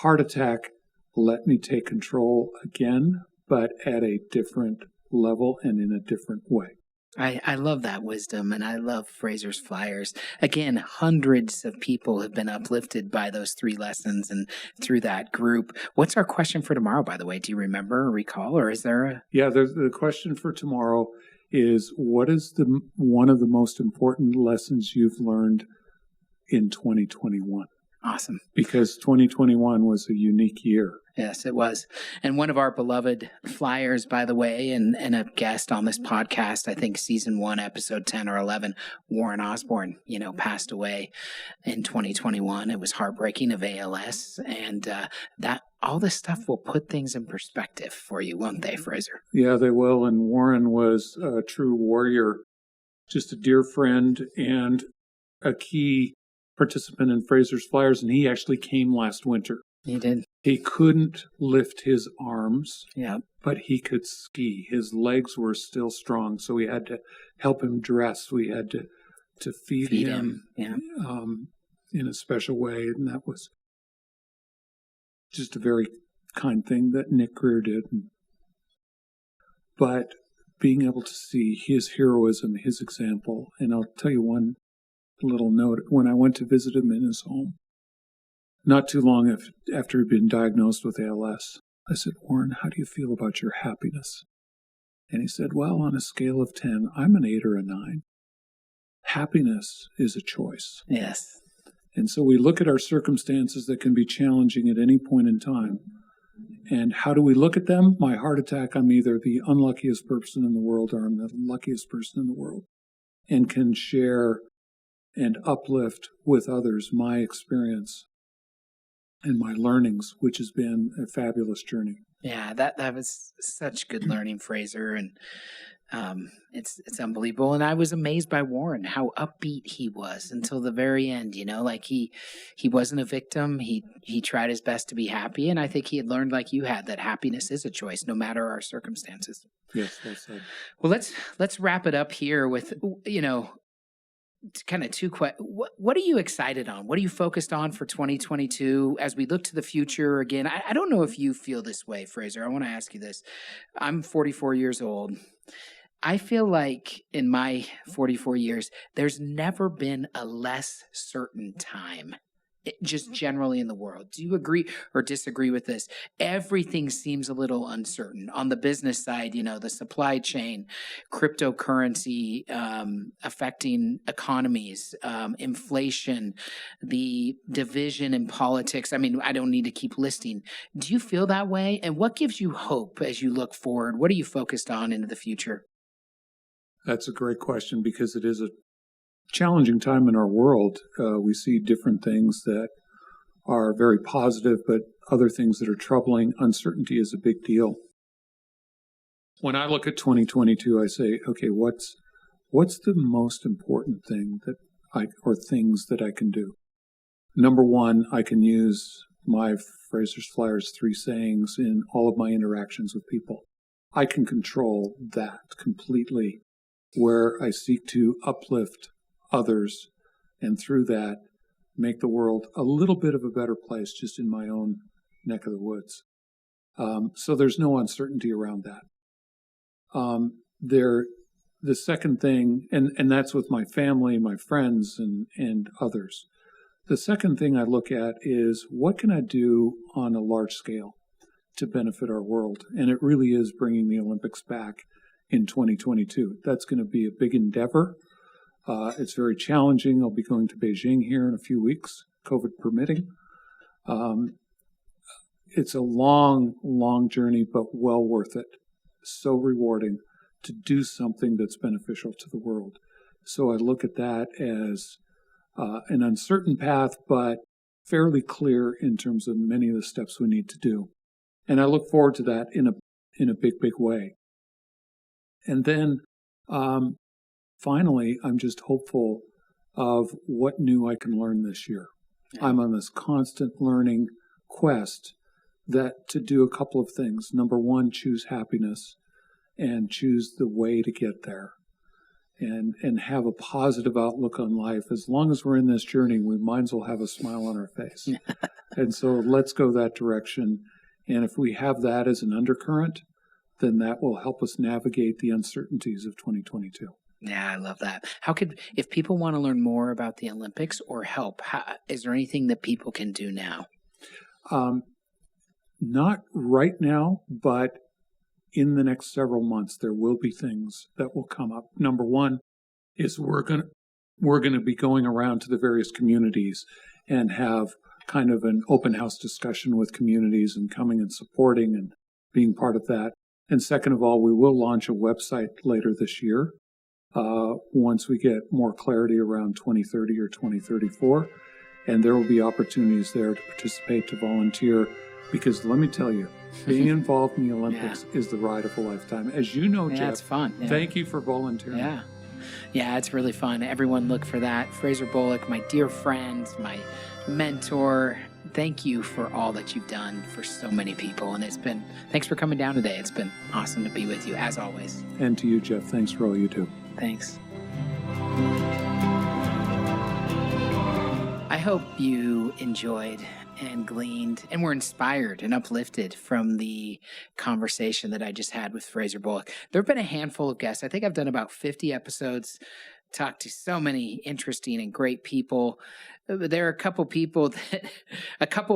S1: Heart attack let me take control again, but at a different level and in a different way.
S2: I love that wisdom, and I love Fraser's Flyers. Again, hundreds of people have been uplifted by those 3 lessons and through that group. What's our question for tomorrow, by the way? Do you remember or recall, or is there a...
S1: Yeah, the question for tomorrow is, what is one of the most important lessons you've learned in 2021?
S2: Awesome.
S1: Because 2021 was a unique year.
S2: Yes, it was. And one of our beloved Flyers, by the way, and a guest on this podcast, I think season 1, episode 10 or 11, Warren Osborne, passed away in 2021. It was heartbreaking, of ALS. And that all this stuff will put things in perspective for you, won't they, Fraser?
S1: Yeah, they will. And Warren was a true warrior, just a dear friend and a key participant in Fraser's Flyers. And he actually came last winter.
S2: He did.
S1: He couldn't lift his arms,
S2: yeah,
S1: but he could ski. His legs were still strong, so we had to help him dress. We had to feed him
S2: yeah.
S1: In a special way, and that was just a very kind thing that Nick Greer did. But being able to see his heroism, his example, and I'll tell you one little note. When I went to visit him in his home, not too long after he'd been diagnosed with ALS, I said, Warren, how do you feel about your happiness? And he said, well, on a scale of 10, I'm an 8 or a 9. Happiness is a choice.
S2: Yes.
S1: And so we look at our circumstances that can be challenging at any point in time. And how do we look at them? My heart attack, I'm either the unluckiest person in the world or I'm the luckiest person in the world, and can share and uplift with others my experience and my learnings, which has been a fabulous journey.
S2: Yeah, that was such good learning, Fraser, and it's unbelievable. And I was amazed by Warren, how upbeat he was until the very end. Like he wasn't a victim. He tried his best to be happy, and I think he had learned, like you had, that happiness is a choice, no matter our circumstances.
S1: Yes, that's it.
S2: Well, let's wrap it up here with kind of 2 questions. What are you excited on? What are you focused on for 2022 as we look to the future? Again, I don't know if you feel this way, Fraser. I want to ask you this. I'm 44 years old. I feel like in my 44 years, there's never been a less certain time, just generally in the world. Do you agree or disagree with this? Everything seems a little uncertain. On the business side, the supply chain, cryptocurrency affecting economies, inflation, the division in politics. I mean, I don't need to keep listing. Do you feel that way? And what gives you hope as you look forward? What are you focused on into the future?
S1: That's a great question because it is a challenging time in our world. We see different things that are very positive, but other things that are troubling. Uncertainty is a big deal. When I look at 2022, I say, okay, what's the most important thing or things that I can do? Number one, I can use my Fraser's Flyers 3 sayings in all of my interactions with people. I can control that completely, where I seek to uplift others and through that make the world a little bit of a better place just in my own neck of the woods. So there's no uncertainty around that. The second thing, and that's with my family, my friends, and others. The second thing I look at is what can I do on a large scale to benefit our world? And it really is bringing the Olympics back in 2022. That's going to be a big endeavor. It's very challenging. I'll be going to Beijing here in a few weeks, COVID permitting. It's a long, long journey, but well worth it. So rewarding to do something that's beneficial to the world. So I look at that as an uncertain path, but fairly clear in terms of many of the steps we need to do. And I look forward to that in a big, big way. And then finally, I'm just hopeful of what new I can learn this year. Yeah. I'm on this constant learning quest to do a couple of things. Number one, choose happiness and choose the way to get there. And have a positive outlook on life. As long as we're in this journey, we might as well have a smile on our face. And so let's go that direction. And if we have that as an undercurrent, then that will help us navigate the uncertainties of 2022.
S2: Yeah, I love that. If people want to learn more about the Olympics or help, is there anything that people can do now?
S1: Not right now, but in the next several months, there will be things that will come up. Number one is we're going to be going around to the various communities and have kind of an open house discussion with communities and coming and supporting and being part of that. And second of all, we will launch a website later this year once we get more clarity around 2030 or 2034. And there will be opportunities there to participate, to volunteer. Because let me tell you, being involved in the Olympics is the ride of a lifetime. As you know, Jeff,
S2: it's fun. Yeah.
S1: Thank you for volunteering.
S2: Yeah, it's really fun. Everyone look for that. Fraser Bullock, my dear friend, my mentor, thank you for all that you've done for so many people. And thanks for coming down today. It's been awesome to be with you, as always.
S1: And to you, Jeff, thanks for all you do.
S2: Thanks. I hope you enjoyed and gleaned and were inspired and uplifted from the conversation that I just had with Fraser Bullock. There have been a handful of guests. I think I've done about 50 episodes, talked to so many interesting and great people. There are a couple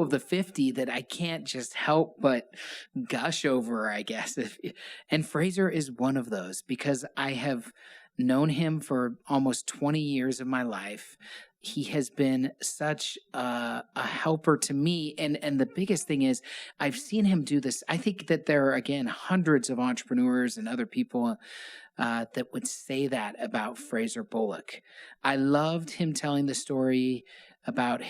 S2: of the 50 that I can't just help but gush over, I guess. And Fraser is one of those because I have known him for almost 20 years of my life. He has been such a helper to me. And the biggest thing is I've seen him do this. I think that there are, again, hundreds of entrepreneurs and other people that would say that about Fraser Bullock. I loved him telling the story about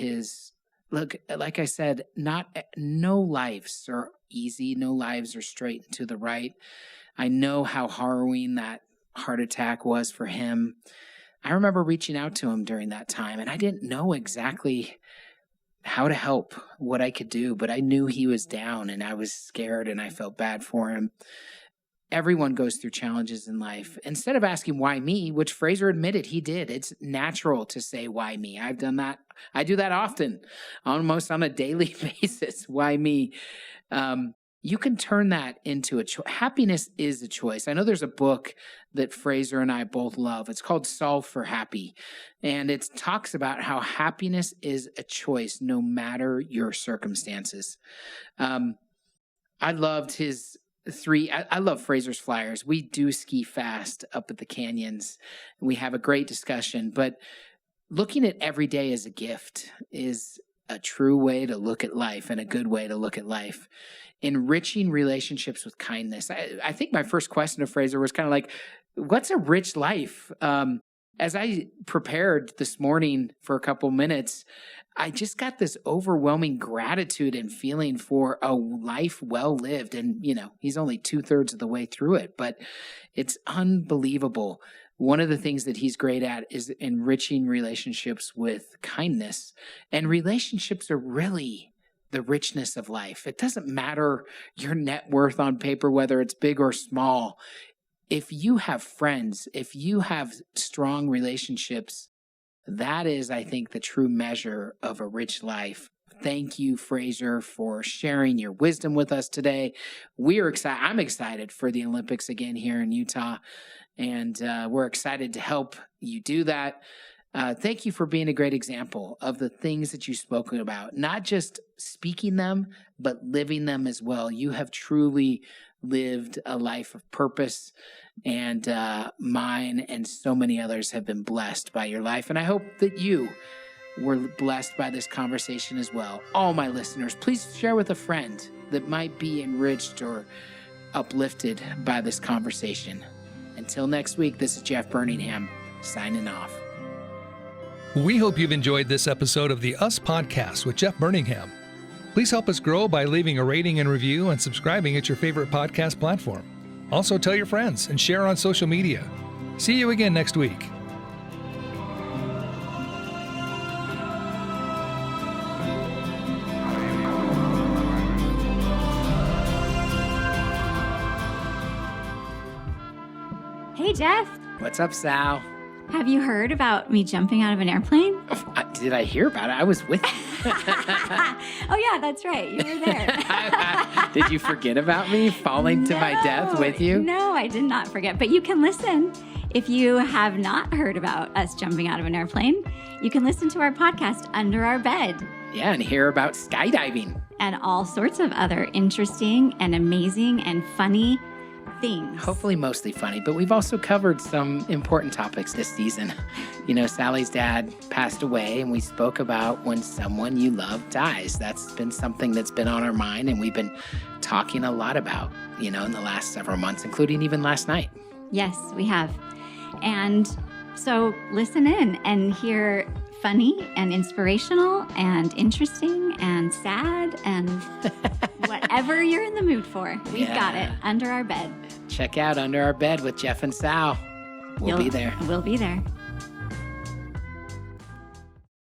S2: look, like I said, no lives are easy. No lives are straight and to the right. I know how harrowing that heart attack was for him. I remember reaching out to him during that time, and I didn't know exactly how to help, what I could do, but I knew he was down, and I was scared, and I felt bad for him. Everyone goes through challenges in life. Instead of asking why me, which Fraser admitted he did, it's natural to say why me. I've done that. I do that often, almost on a daily basis. Why me? You can turn that into a choice. Happiness is a choice. I know there's a book that Fraser and I both love. It's called Solve for Happy. And it talks about how happiness is a choice no matter your circumstances. I loved I love Fraser's Flyers. We do ski fast up at the canyons. We have a great discussion. But looking at every day as a gift is a true way to look at life and a good way to look at life. Enriching relationships with kindness. I think my first question to Fraser was kind of like, what's a rich life? As I prepared this morning for a couple minutes, I just got this overwhelming gratitude and feeling for a life well lived. And, he's only 2/3 of the way through it, but it's unbelievable. One of the things that he's great at is enriching relationships with kindness. And relationships are really the richness of life. It doesn't matter your net worth on paper, whether it's big or small. If you have friends, if you have strong relationships, that is, I think, the true measure of a rich life. Thank you, Fraser, for sharing your wisdom with us today. We're excited. I'm excited for the Olympics again here in Utah, and we're excited to help you do that. Thank you for being a great example of the things that you've spoken about, not just speaking them, but living them as well. You have truly lived a life of purpose, and mine and so many others have been blessed by your life. And I hope that you were blessed by this conversation as well. All my listeners, please share with a friend that might be enriched or uplifted by this conversation. Until next week, this is Jeff Burningham signing off.
S4: We hope you've enjoyed this episode of the Us Podcast with Jeff Burningham. Please help us grow by leaving a rating and review and subscribing at your favorite podcast platform. Also, tell your friends and share on social media. See you again next week.
S3: Hey, Jeff.
S2: What's up, Sal?
S3: Have you heard about me jumping out of an airplane?
S2: Did I hear about it? I was with you.
S3: Oh, yeah, that's right. You were there.
S2: Did you forget about me falling to my death with you?
S3: No, I did not forget. But you can listen. If you have not heard about us jumping out of an airplane, you can listen to our podcast, Under Our Bed.
S2: Yeah, and hear about skydiving.
S3: And all sorts of other interesting and amazing and funny things.
S2: Hopefully mostly funny, but we've also covered some important topics this season. Sally's dad passed away, and we spoke about when someone you love dies. That's been something that's been on our mind, and we've been talking a lot about, in the last several months, including even last night.
S3: Yes, we have. And so listen in and hear funny and inspirational and interesting and sad and whatever you're in the mood for. We've got it. Under Our Bed.
S2: Check out Under Our Bed with Jeff and Sal. We'll be there.
S3: We'll be there.